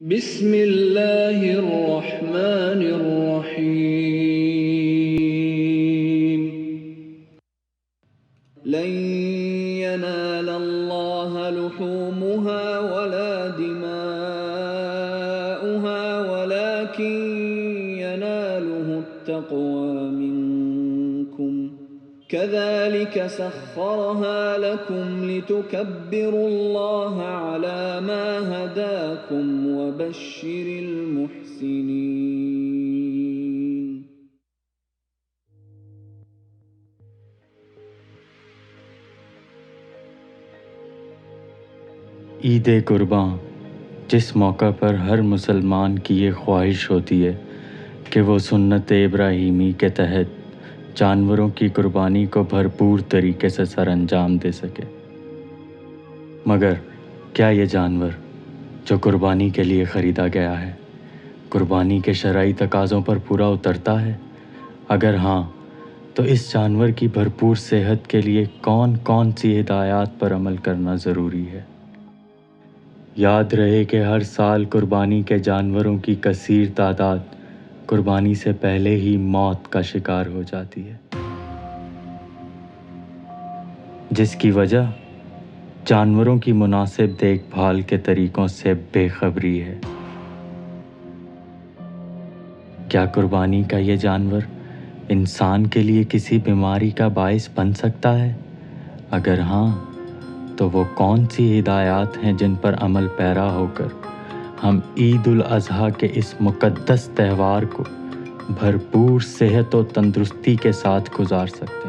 بسم اللہ الرحمن الرحیم لن ينال اللہ لحومها ولا دماؤها ولكن يناله التقوى منكم كذلك سخرها لكم لتكبروا الله على ما هداكم وبشر المحسنين. عید قرباں، جس موقع پر ہر مسلمان کی یہ خواہش ہوتی ہے کہ وہ سنت ابراہیمی کے تحت جانوروں کی قربانی کو بھرپور طریقے سے سر انجام دے سکے، مگر کیا یہ جانور جو قربانی کے لیے خریدا گیا ہے قربانی کے شرعی تقاضوں پر پورا اترتا ہے؟ اگر ہاں تو اس جانور کی بھرپور صحت کے لیے کون کون سی ہدایات پر عمل کرنا ضروری ہے؟ یاد رہے کہ ہر سال قربانی کے جانوروں کی کثیر تعداد قربانی سے پہلے ہی موت کا شکار ہو جاتی ہے، جس کی وجہ جانوروں کی مناسب دیکھ بھال کے طریقوں سے بے خبری ہے۔ کیا قربانی کا یہ جانور انسان کے لیے کسی بیماری کا باعث بن سکتا ہے؟ اگر ہاں تو وہ کون سی ہدایات ہیں جن پر عمل پیرا ہو کر ہم عید الاضحیٰ کے اس مقدس تہوار کو بھرپور صحت و تندرستی کے ساتھ گزار سکتے ہیں؟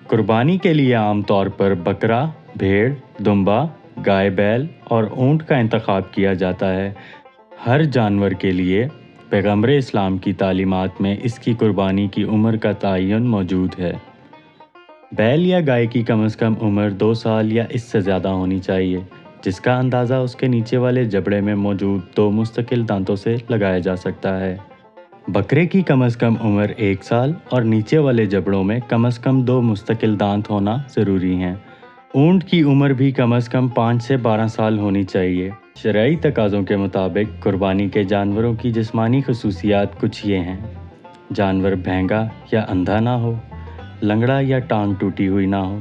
قربانی کے لیے عام طور پر بکرا، بھیڑ، دمبا، گائے بیل اور اونٹ کا انتخاب کیا جاتا ہے۔ ہر جانور کے لیے پیغمبر اسلام کی تعلیمات میں اس کی قربانی کی عمر کا تعین موجود ہے۔ بیل یا گائے کی کم از کم عمر 2 سال یا اس سے زیادہ ہونی چاہیے، جس کا اندازہ اس کے نیچے والے جبڑے میں موجود 2 مستقل دانتوں سے لگایا جا سکتا ہے۔ بکرے کی کم از کم عمر 1 سال اور نیچے والے جبڑوں میں کم از کم 2 مستقل دانت ہونا ضروری ہیں۔ اونٹ کی عمر بھی کم از کم 5 سے 12 سال ہونی چاہیے۔ شرعی تقاضوں کے مطابق قربانی کے جانوروں کی جسمانی خصوصیات کچھ یہ ہیں: جانور بھینگا یا اندھا نہ ہو، لنگڑا یا ٹانگ ٹوٹی ہوئی نہ ہو،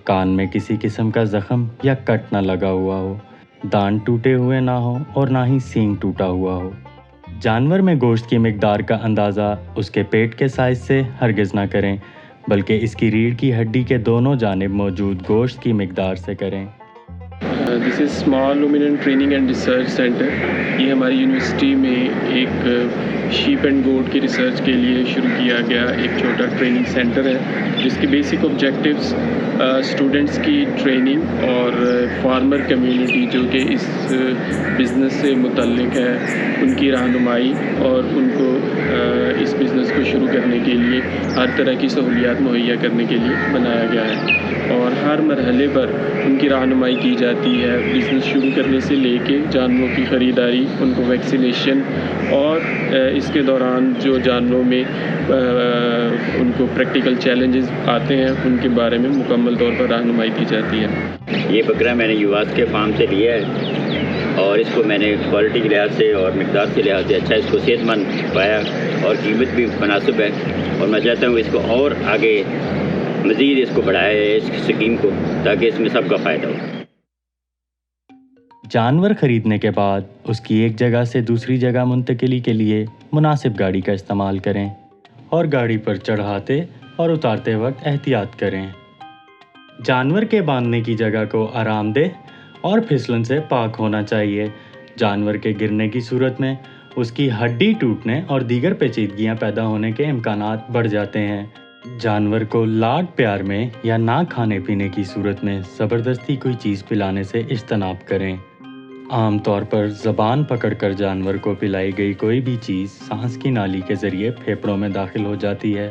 کان میں کسی قسم کا زخم یا کٹ نہ لگا ہوا ہو، دانت ٹوٹے ہوئے نہ ہو اور نہ ہی سینگ ٹوٹا ہوا ہو۔ جانور میں گوشت کی مقدار کا اندازہ اس کے پیٹ کے سائز سے ہرگز نہ کریں، بلکہ اس کی ریڑھ کی ہڈی کے دونوں جانب موجود گوشت کی مقدار سے کریں۔ This is small ruminant training and research centre. یہ ہماری یونیورسٹی میں ایک شیپ اینڈ گوٹ کی ریسرچ کے لیے شروع کیا گیا ایک چھوٹا ٹریننگ سینٹر ہے، جس کے بیسک آبجیکٹیوز اسٹوڈنٹس کی ٹریننگ اور فارمر کمیونٹی جو کہ اس بزنس سے متعلق ہے ان کی رہنمائی اور ان کو اس بزنس کو شروع کرنے کے لیے ہر طرح کی سہولیات مہیا کرنے کے لیے بنایا گیا ہے، اور ہر مرحلے پر ان کی رہنمائی کی جاتی ہے، بزنس شروع کرنے سے لے کے جانوروں کی خریداری، ان کو ویکسینیشن، اور اس کے دوران جو جانوروں میں ان کو پریکٹیکل چیلنجز آتے ہیں ان کے بارے میں مکمل طور پر رہنمائی دی جاتی ہے۔ یہ بکرا میں نے یواس کے فارم سے لیا ہے اور اس کو میں نے کوالٹی کے لحاظ سے اور مقدار کے لحاظ سے اچھا اس کو صحت مند پایا اور قیمت بھی مناسب ہے، اور میں چاہتا ہوں اس کو اور آگے مزید اس کو بڑھایا ہے اس اسکیم کو، تاکہ اس میں سب کا فائدہ ہو۔ جانور خریدنے کے بعد اس کی ایک جگہ سے دوسری جگہ منتقلی کے لیے مناسب گاڑی کا استعمال کریں اور گاڑی پر چڑھاتے اور اتارتے وقت احتیاط کریں۔ جانور کے باندھنے کی جگہ کو آرام دہ اور پھسلن سے پاک ہونا چاہیے۔ جانور کے گرنے کی صورت میں اس کی ہڈی ٹوٹنے اور دیگر پیچیدگیاں پیدا ہونے کے امکانات بڑھ جاتے ہیں۔ جانور کو لاڈ پیار میں یا نہ کھانے پینے کی صورت میں زبردستی کوئی چیز پلانے سے اجتناب کریں۔ عام طور پر زبان پکڑ کر جانور کو پلائی گئی کوئی بھی چیز سانس کی نالی کے ذریعے پھیپھڑوں میں داخل ہو جاتی ہے،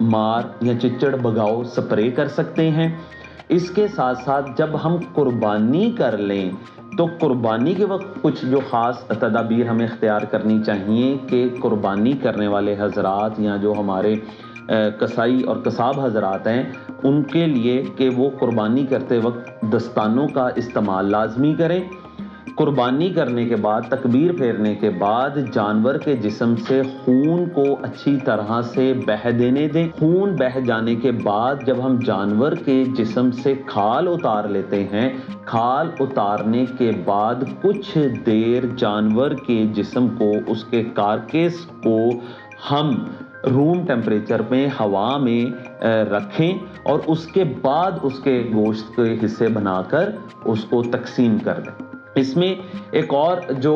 مار یا چچڑ بگاؤ سپرے کر سکتے ہیں۔ اس کے ساتھ ساتھ جب ہم قربانی کر لیں تو قربانی کے وقت کچھ جو خاص تدابیر ہمیں اختیار کرنی چاہیے کہ قربانی کرنے والے حضرات یا جو ہمارے کسائی اور قصاب حضرات ہیں ان کے لیے کہ وہ قربانی کرتے وقت دستانوں کا استعمال لازمی کریں۔ قربانی کرنے کے بعد تکبیر پھیرنے کے بعد جانور کے جسم سے خون کو اچھی طرح سے بہہ دینے دیں۔ خون بہہ جانے کے بعد جب ہم جانور کے جسم سے کھال اتار لیتے ہیں، کھال اتارنے کے بعد کچھ دیر جانور کے جسم کو، اس کے کارکیس کو ہم روم ٹیمپریچر میں ہوا میں رکھیں اور اس کے بعد اس کے گوشت کے حصے بنا کر اس کو تقسیم کر دیں۔ اس میں ایک اور جو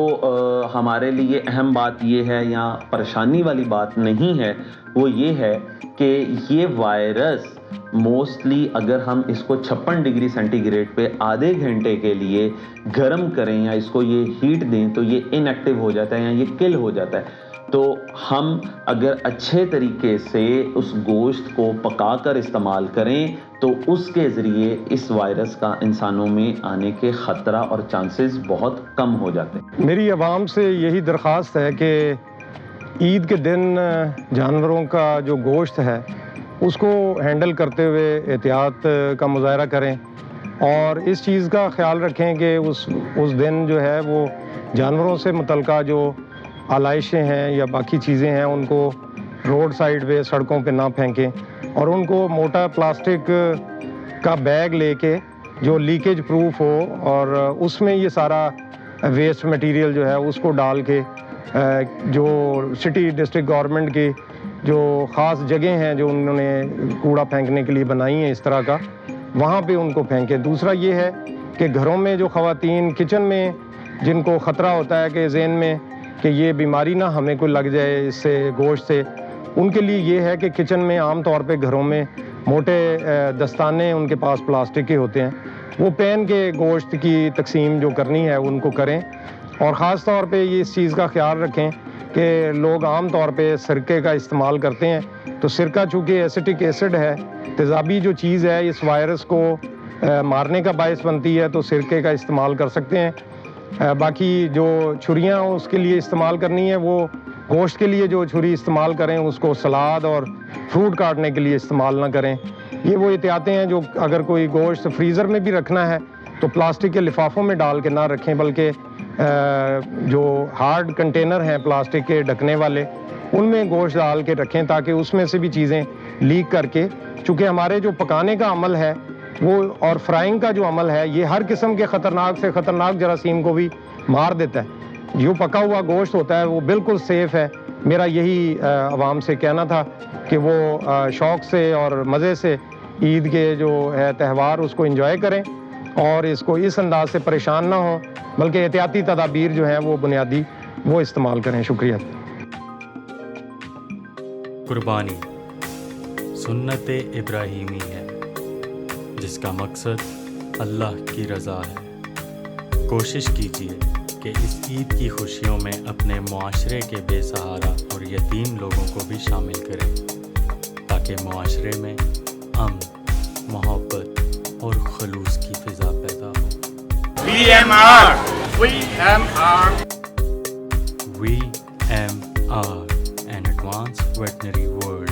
ہمارے لیے اہم بات یہ ہے یا پریشانی والی بات نہیں ہے، وہ یہ ہے کہ یہ وائرس موسٹلی اگر ہم اس کو 56 ڈگری سینٹی گریڈ پہ آدھے گھنٹے کے لیے گرم کریں یا اس کو یہ ہیٹ دیں تو یہ ان ایکٹیو ہو جاتا ہے یا یہ کل ہو جاتا ہے۔ تو ہم اگر اچھے طریقے سے اس گوشت کو پکا کر استعمال کریں تو اس کے ذریعے اس وائرس کا انسانوں میں آنے کے خطرہ اور چانسز بہت کم ہو جاتے ہیں۔ میری عوام سے یہی درخواست ہے کہ عید کے دن جانوروں کا جو گوشت ہے اس کو ہینڈل کرتے ہوئے احتیاط کا مظاہرہ کریں اور اس چیز کا خیال رکھیں کہ اس دن جو ہے وہ جانوروں سے متعلقہ جو آلائشیں ہیں یا باقی چیزیں ہیں ان کو روڈ سائڈ پہ سڑکوں پہ نہ پھینکیں اور ان کو موٹا پلاسٹک کا بیگ لے کے جو لیکیج پروف ہو اور اس میں یہ سارا ویسٹ مٹیریل جو ہے اس کو ڈال کے جو سٹی ڈسٹرکٹ گورنمنٹ کی جو خاص جگہیں ہیں جو انہوں نے کوڑا پھینکنے کے لیے بنائی ہیں اس طرح کا، وہاں پہ ان کو پھینکیں۔ دوسرا یہ ہے کہ گھروں میں جو خواتین کچن میں جن کو خطرہ ہوتا ہے کہ ذہن میں کہ یہ بیماری نہ ہمیں کوئی لگ جائے اس سے گوشت سے، ان کے لیے یہ ہے کہ کچن میں عام طور پہ گھروں میں موٹے دستانے ان کے پاس پلاسٹک کے ہوتے ہیں، وہ پہن کے گوشت کی تقسیم جو کرنی ہے ان کو کریں۔ اور خاص طور پہ یہ اس چیز کا خیال رکھیں کہ لوگ عام طور پہ سرکے کا استعمال کرتے ہیں، تو سرکہ چونکہ ایسیٹک ایسڈ ہے، تیزابی جو چیز ہے اس وائرس کو مارنے کا باعث بنتی ہے، تو سرکے کا استعمال کر سکتے ہیں۔ باقی جو چھریاں اس کے لیے استعمال کرنی ہے وہ گوشت کے لیے جو چھری استعمال کریں اس کو سلاد اور فروٹ کاٹنے کے لیے استعمال نہ کریں۔ یہ وہ احتیاطیں ہیں جو اگر کوئی گوشت فریزر میں بھی رکھنا ہے تو پلاسٹک کے لفافوں میں ڈال کے نہ رکھیں، بلکہ جو ہارڈ کنٹینر ہیں پلاسٹک کے ڈھکنے والے ان میں گوشت ڈال کے رکھیں تاکہ اس میں سے بھی چیزیں لیک کر کے، چونکہ ہمارے جو پکانے کا عمل ہے وہ اور فرائنگ کا جو عمل ہے یہ ہر قسم کے خطرناک سے خطرناک جراثیم کو بھی مار دیتا ہے۔ جو پکا ہوا گوشت ہوتا ہے وہ بالکل سیف ہے۔ میرا یہی عوام سے کہنا تھا کہ وہ شوق سے اور مزے سے عید کے جو ہے تہوار اس کو انجوائے کریں اور اس کو اس انداز سے پریشان نہ ہوں، بلکہ احتیاطی تدابیر جو ہیں وہ بنیادی وہ استعمال کریں۔ شکریہ۔ قربانی سنت ابراہیمی ہے جس کا مقصد اللہ کی رضا ہے۔ کوشش کیجیے کہ اس عید کی خوشیوں میں اپنے معاشرے کے بے سہارا اور یتیم لوگوں کو بھی شامل کریں تاکہ معاشرے میں امن، محبت اور خلوص کی فضا پیدا ہو۔ VMR an advanced veterinary world